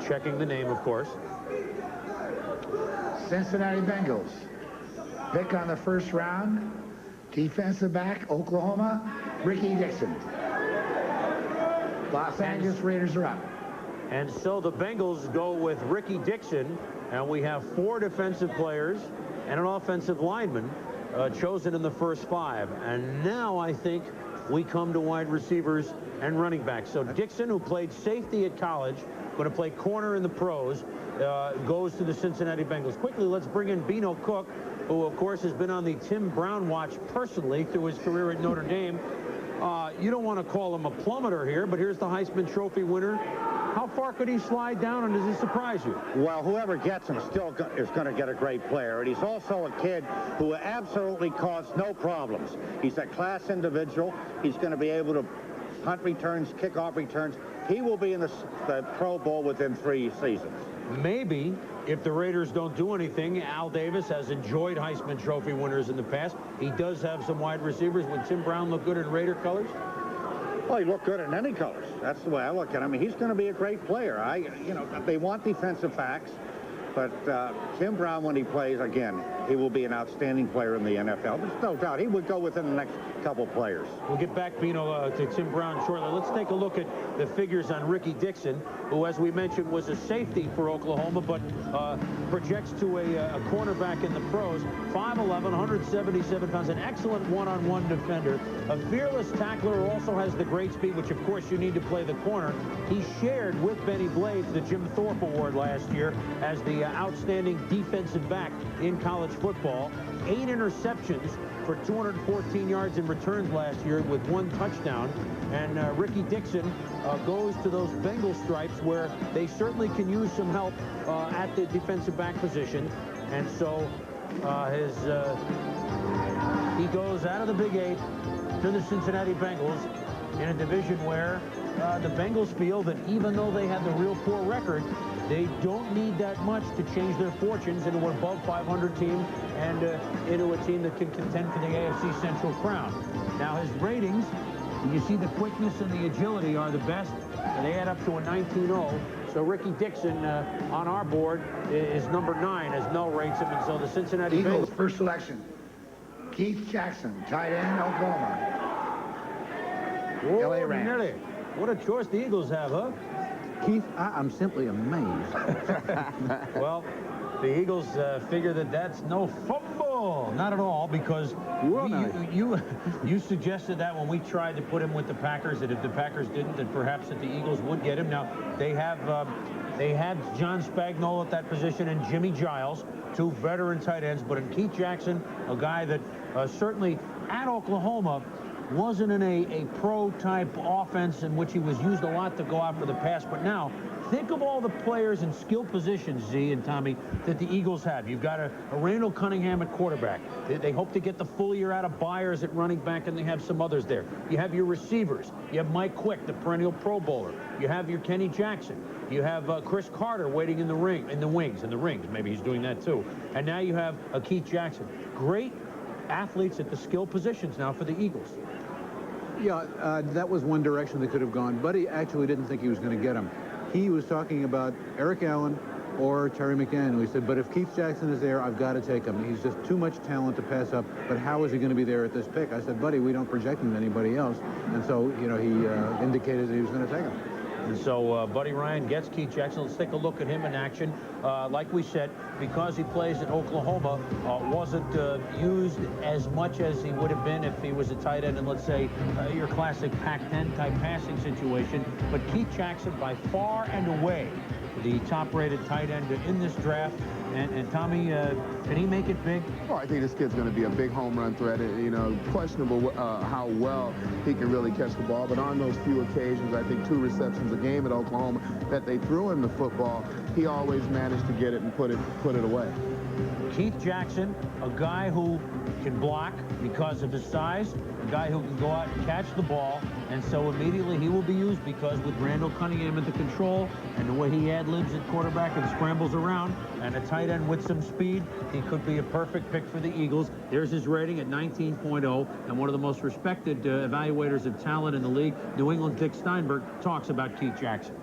checking the name, of course. Cincinnati Bengals. Pick on the first round. Defensive back, Oklahoma, Rickey Dixon. Los Angeles Raiders are up. And so the Bengals go with Rickey Dixon, and we have 4 defensive players and an offensive lineman chosen in the first 5. And now I think we come to wide receivers and running backs. So Dixon, who played safety at college, going to play corner in the pros, goes to the Cincinnati Bengals. Quickly, let's bring in Bino Cook, who, of course, has been on the Tim Brown watch personally through his career at Notre Dame. You don't want to call him a plummeter here, but here's the Heisman Trophy winner. How far could he slide down, and does he surprise you? Well, whoever gets him still is going to get a great player. And he's also a kid who absolutely caused no problems. He's a class individual. He's going to be able to punt returns, kickoff returns. He will be in the Pro Bowl within 3 seasons. Maybe, if the Raiders don't do anything. Al Davis has enjoyed Heisman Trophy winners in the past. He does have some wide receivers. Would Tim Brown look good in Raider colors? Well, he looked good in any colors. That's the way I look at him. I mean, he's going to be a great player. They want defensive backs, but Tim Brown, when he plays, again, he will be an outstanding player in the NFL. There's no doubt he would go within the next couple players. We'll get back, Bino, to Tim Brown shortly. Let's take a look at the figures on Rickey Dixon, who, as we mentioned, was a safety for Oklahoma, but projects to a cornerback in the pros. 5'11", 177 pounds, an excellent one-on-one defender, a fearless tackler who also has the great speed, which, of course, you need to play the corner. He shared with Benny Blades the Jim Thorpe Award last year as the outstanding defensive back in college football. 8 interceptions for 214 yards in returns last year with 1 touchdown. And Rickey Dixon goes to those Bengals stripes where they certainly can use some help at the defensive back position. And so he goes out of the Big 8 to the Cincinnati Bengals in a division where the Bengals feel that even though they have the real poor record, they don't need that much to change their fortunes into an above 500 team and into a team that can contend for the AFC Central crown. Now, his ratings, you see the quickness and the agility are the best. They add up to a 19-0. So Rickey Dixon on our board is number 9 as Mel rates him. And so the Cincinnati Eagles, Bengals. first selection. Keith Jackson, tight end, Oklahoma. Whoa, LA Rams. Nearly. What a choice the Eagles have, huh? Keith, I'm simply amazed. Well, the Eagles figure that that's no football. Not at all, because you suggested that when we tried to put him with the Packers, that if the Packers didn't, that perhaps that the Eagles would get him. Now, they had John Spagnuolo at that position and Jimmy Giles, 2 veteran tight ends, but in Keith Jackson, a guy that certainly at Oklahoma wasn't in a pro-type offense in which he was used a lot to go out for the pass. But now, think of all the players in skill positions, Z and Tommy, that the Eagles have. You've got a Randall Cunningham at quarterback. They hope to get the full year out of Byers at running back, and they have some others there. You have your receivers. You have Mike Quick, the perennial Pro Bowler. You have your Kenny Jackson. You have Chris Carter waiting in the wings. Maybe he's doing that too. And now you have Keith Jackson. Great athletes at the skill positions now for the Eagles. Yeah, that was one direction they could have gone. Buddy actually didn't think he was going to get him. He was talking about Eric Allen or Terry McDaniel. He said, but if Keith Jackson is there, I've got to take him. He's just too much talent to pass up. But how is he going to be there at this pick? I said, buddy, we don't project him to anybody else. And so, you know, he indicated that he was going to take him. And so Buddy Ryan gets Keith Jackson. Let's take a look at him in action. Like we said, because he plays at Oklahoma, wasn't used as much as he would have been if he was a tight end in, let's say, your classic Pac-10 type passing situation. But Keith Jackson, by far and away, the top-rated tight end in this draft. And Tommy, can he make it big? Oh, I think this kid's going to be a big home run threat. You know, questionable how well he can really catch the ball. But on those few occasions, I think 2 receptions a game at Oklahoma that they threw him the football, he always managed to get it and put it away. Keith Jackson, a guy who can block because of his size, a guy who can go out and catch the ball, and so immediately he will be used because with Randall Cunningham at the control and the way he ad-libs at quarterback and scrambles around, and a tight end with some speed, he could be a perfect pick for the Eagles. There's his rating at 19.0, and one of the most respected evaluators of talent in the league, New England Dick Steinberg, talks about Keith Jackson.